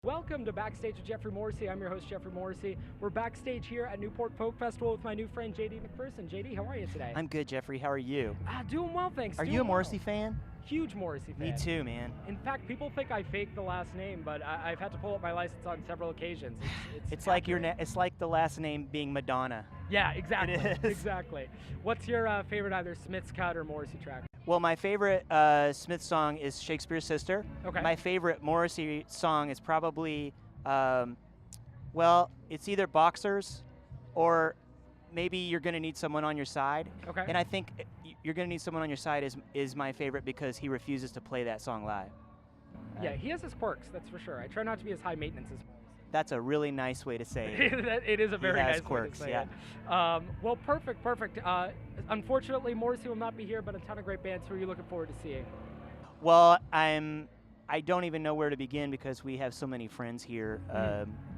Welcome to Backstage with Geoffrey Morrissey. I'm your host, Geoffrey Morrissey. We're backstage here at Newport Folk Festival with my new friend, JD McPherson. JD, how are you today? I'm good, Jeffrey. How are you? Doing well, thanks. Are you a Morrissey fan? Huge Morrissey fan. Me too, man. In fact, people think I faked the last name, but I've had to pull up my license on several occasions. It's like it's like the last name being Madonna. Yeah, exactly. It is. Exactly. What's your favorite either Smith's Cut or Morrissey track? Well, my favorite Smith song is Shakespeare's Sister. Okay. My favorite Morrissey song is probably, well, it's either Boxers or maybe You're Gonna Need Someone on Your Side. Okay. And I think You're Gonna Need Someone on Your Side is my favorite because he refuses to play that song live. Yeah, he has his quirks, that's for sure. I try not to be as high maintenance as That's a really nice way to say it. It is a very nice quirks, way to say yeah. it. Well, perfect. Unfortunately, Morrissey will not be here, but a ton of great bands. Who are you looking forward to seeing? Well, I don't even know where to begin because we have so many friends here.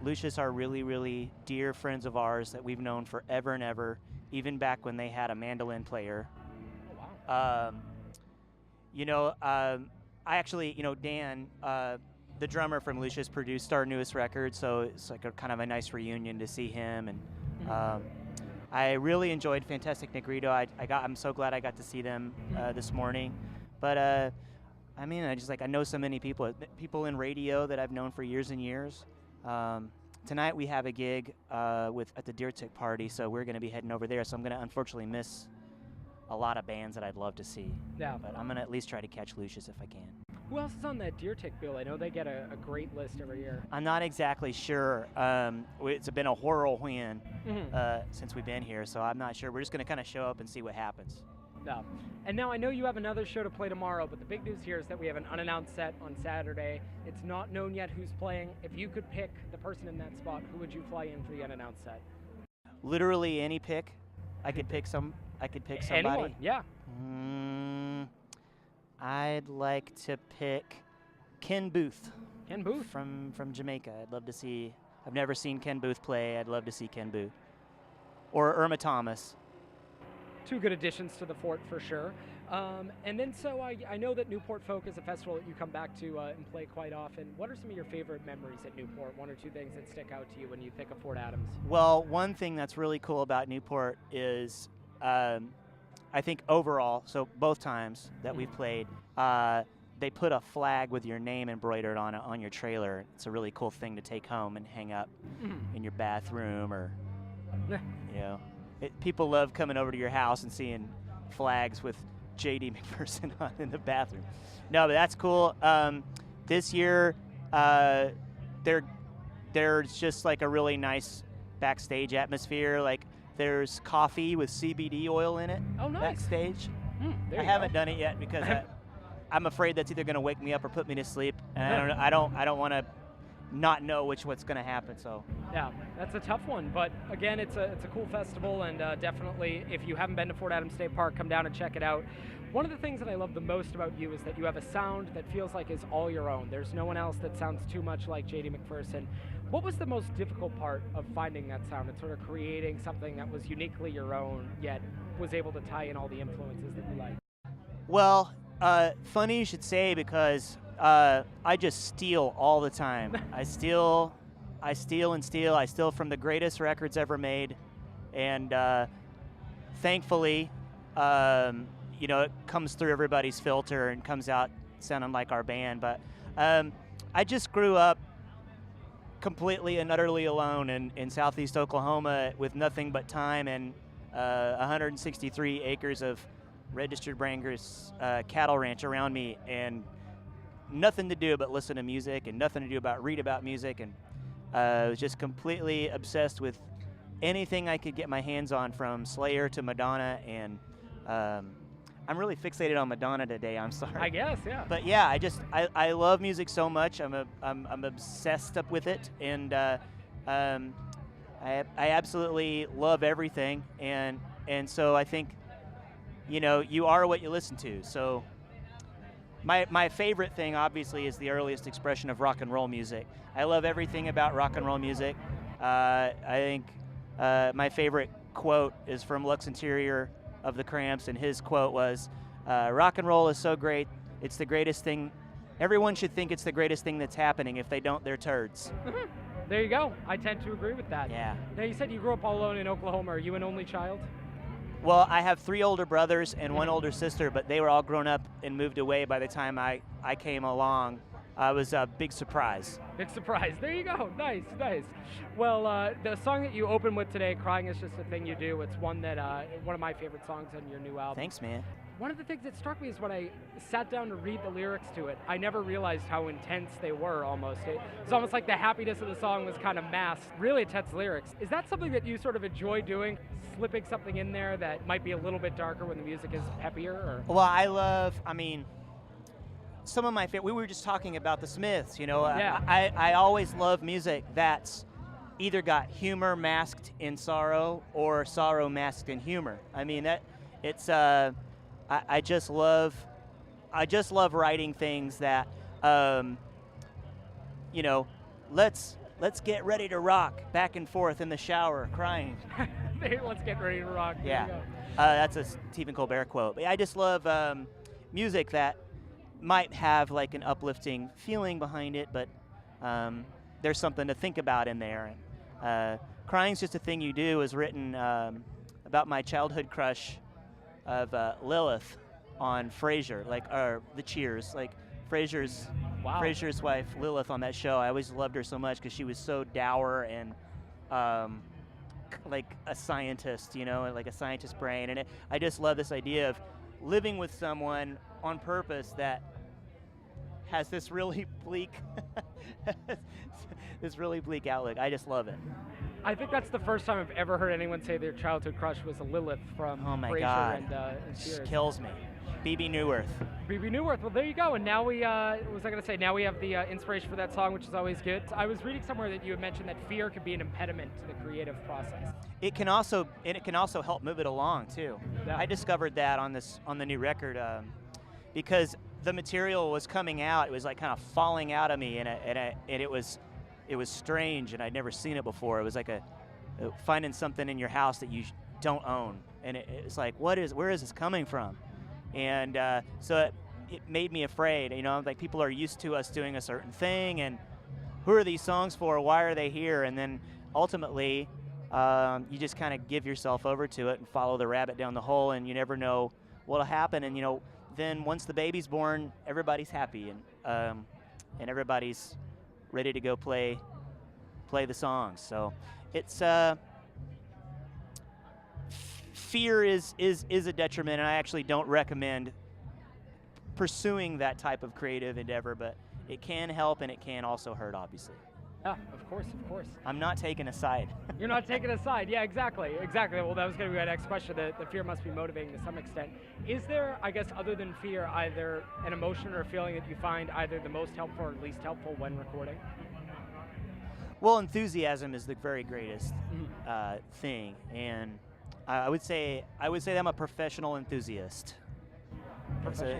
Lucius are really, really dear friends of ours that we've known forever and ever, even back when they had a mandolin player. Oh, wow. I actually, Dan, the drummer from Lucius, produced our newest record, so it's like a kind of a nice reunion to see him. And I really enjoyed Fantastic Negrito. I'm so glad I got to see them this morning. But I know so many people in radio that I've known for years and years. Tonight we have a gig at the Deer Tick party, so we're going to be heading over there. So I'm going to unfortunately miss a lot of bands that I'd love to see. Yeah. But I'm going to at least try to catch Lucius if I can. Who else is on that Deer Tick bill? I know they get a great list every year. I'm not exactly sure. It's been a whirlwind since we've been here, so I'm not sure. We're just going to kind of show up and see what happens. Yeah. And now I know you have another show to play tomorrow, but the big news here is that we have an unannounced set on Saturday. It's not known yet who's playing. If you could pick the person in that spot, who would you fly in for the unannounced set? Literally any pick. I could pick somebody. Anyone, yeah. I'd like to pick Ken Booth. Ken Booth? From Jamaica. I'd love to see. I've never seen Ken Booth play. I'd love to see Ken Booth. Or Irma Thomas. Two good additions to the fort for sure. And then so I know that Newport Folk is a festival that you come back to and play quite often. What are some of your favorite memories at Newport? One or two things that stick out to you when you think of Fort Adams? Well, one thing that's really cool about Newport is I think overall, so both times that we've played, they put a flag with your name embroidered on it on your trailer. It's a really cool thing to take home and hang up in your bathroom or, people love coming over to your house and seeing flags with JD McPherson on in the bathroom. No, but that's cool. This year, there's just like a really nice backstage atmosphere. Like there's coffee with CBD oil in it. Oh, nice. Backstage. I haven't done it yet because I'm afraid that's either going to wake me up or put me to sleep, and I don't want to not know what's going to happen. So yeah, that's a tough one, but again, it's a cool festival, and definitely if you haven't been to Fort Adams State Park, come down and check it out. One of the things that I love the most about you is that you have a sound that feels like is all your own. There's no one else that sounds too much like JD McPherson. What was the most difficult part of finding that sound and sort of creating something that was uniquely your own, yet was able to tie in all the influences that you like? Well, funny you should say, because I just steal all the time. I steal from the greatest records ever made, and thankfully, it comes through everybody's filter and comes out sounding like our band. But I just grew up completely and utterly alone in southeast Oklahoma with nothing but time and 163 acres of registered Branger's cattle ranch around me, and nothing to do but listen to music and nothing to do but read about music, and I was just completely obsessed with anything I could get my hands on, from Slayer to Madonna, and I'm really fixated on Madonna today. I'm sorry. I guess, yeah. But yeah, I love music so much. I'm obsessed up with it, and I absolutely love everything, and so I think, you are what you listen to. So my favorite thing, obviously, is the earliest expression of rock and roll music. I love everything about rock and roll music. I think my favorite quote is from Lux Interior of the Cramps, and his quote was, "Rock and roll is so great, it's the greatest thing everyone should think it's the greatest thing that's happening. If they don't, they're turds. There you go. I tend to agree with that. Yeah. Now, you said you grew up all alone in Oklahoma. Are you an only child? Well, I have 3 older brothers and 1 older sister, but they were all grown up and moved away by the time I came along. It was a big surprise. Big surprise. There you go. Nice, nice. Well, the song that you open with today, Crying Is Just a Thing You Do, it's one that one of my favorite songs on your new album. Thanks, man. One of the things that struck me is when I sat down to read the lyrics to it, I never realized how intense they were almost. It was almost like the happiness of the song was kind of masked. Really intense lyrics. Is that something that you sort of enjoy doing? Slipping something in there that might be a little bit darker when the music is peppier? Or? Well, some of my favorite, we were just talking about the Smiths, Yeah. I always love music that's either got humor masked in sorrow or sorrow masked in humor. I mean, I just love writing things that, let's get ready to rock back and forth in the shower, crying. Let's get ready to rock. There Yeah, you go. that's a Stephen Colbert quote. But I just love music that might have like an uplifting feeling behind it, but there's something to think about in there. Crying's Just a Thing You Do is written about my childhood crush of Lilith on Frasier, or the Cheers, Frasier's Wow. Frasier's wife Lilith on that show. I always loved her so much because she was so dour and like a scientist, like a scientist brain. And I just love this idea of living with someone on purpose that has this really bleak, outlook. I just love it. I think that's the first time I've ever heard anyone say their childhood crush was a Lilith from Oh my Frasier God, and just Cheers. kills me. BB Newirth. BB Newirth. Well, there you go. And now we, what was I going to say? Now we have the inspiration for that song, which is always good. I was reading somewhere that you had mentioned that fear could be an impediment to the creative process. It can also help move it along too. Yeah. I discovered that on the new record because the material was coming out. It was like kind of falling out of me, and it was strange, and I'd never seen it before. It was like finding something in your house that you don't own, and it's like, where is this coming from? And so it made me afraid. Like people are used to us doing a certain thing, and who are these songs for? Why are they here? And then ultimately, you just kind of give yourself over to it and follow the rabbit down the hole, and you never know what'll happen. And then once the baby's born, everybody's happy, and everybody's ready to go play the songs. So it's fear is a detriment, and I actually don't recommend pursuing that type of creative endeavor, but it can help and it can also hurt, obviously. Yeah, of course, of course. I'm not taking a side. You're not taking a side. Yeah, exactly. Well, that was going to be my next question. The fear must be motivating to some extent. Is there, I guess, other than fear, either an emotion or a feeling that you find either the most helpful or least helpful when recording? Well, enthusiasm is the very greatest thing, and I would say that I'm a professional enthusiast.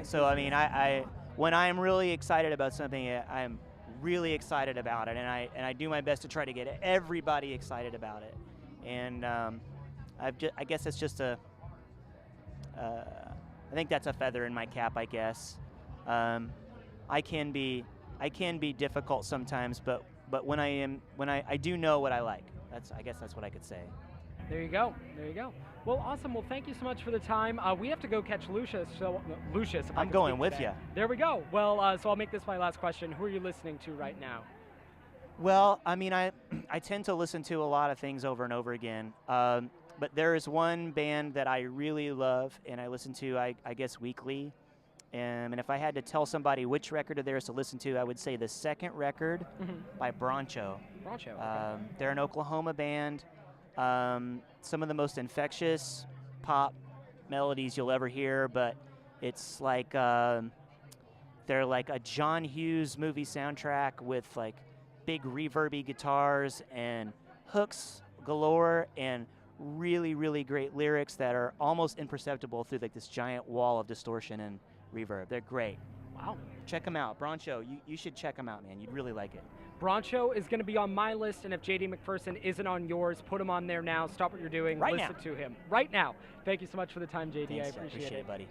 So I mean, I when I'm really excited about something, I'm really excited about it, and I do my best to try to get everybody excited about it. And I guess it's just I think that's a feather in my cap, I guess. I can be difficult sometimes, but when I do know what I like. I guess that's what I could say. There you go. Well, awesome. Well, thank you so much for the time. We have to go catch Lucius. Lucius. I'm going with you. There we go. Well, so I'll make this my last question. Who are you listening to right now? Well, I mean, I tend to listen to a lot of things over and over again. But there is one band that I really love, and I listen to, I guess, weekly. And if I had to tell somebody which record of theirs to listen to, I would say the second record by Broncho. Broncho. Okay. They're an Oklahoma band. Some of the most infectious pop melodies you'll ever hear, but it's like they're like a John Hughes movie soundtrack with like big reverby guitars and hooks galore and really, really great lyrics that are almost imperceptible through like this giant wall of distortion and reverb. They're great. Wow. Check them out. Broncho, you should check them out, man. You'd really like it. Broncho is going to be on my list, and if J.D. McPherson isn't on yours, put him on there now. Stop what you're doing. Right listen now. to him. Right now. Thank you so much for the time, J.D. Thanks, I appreciate it, buddy.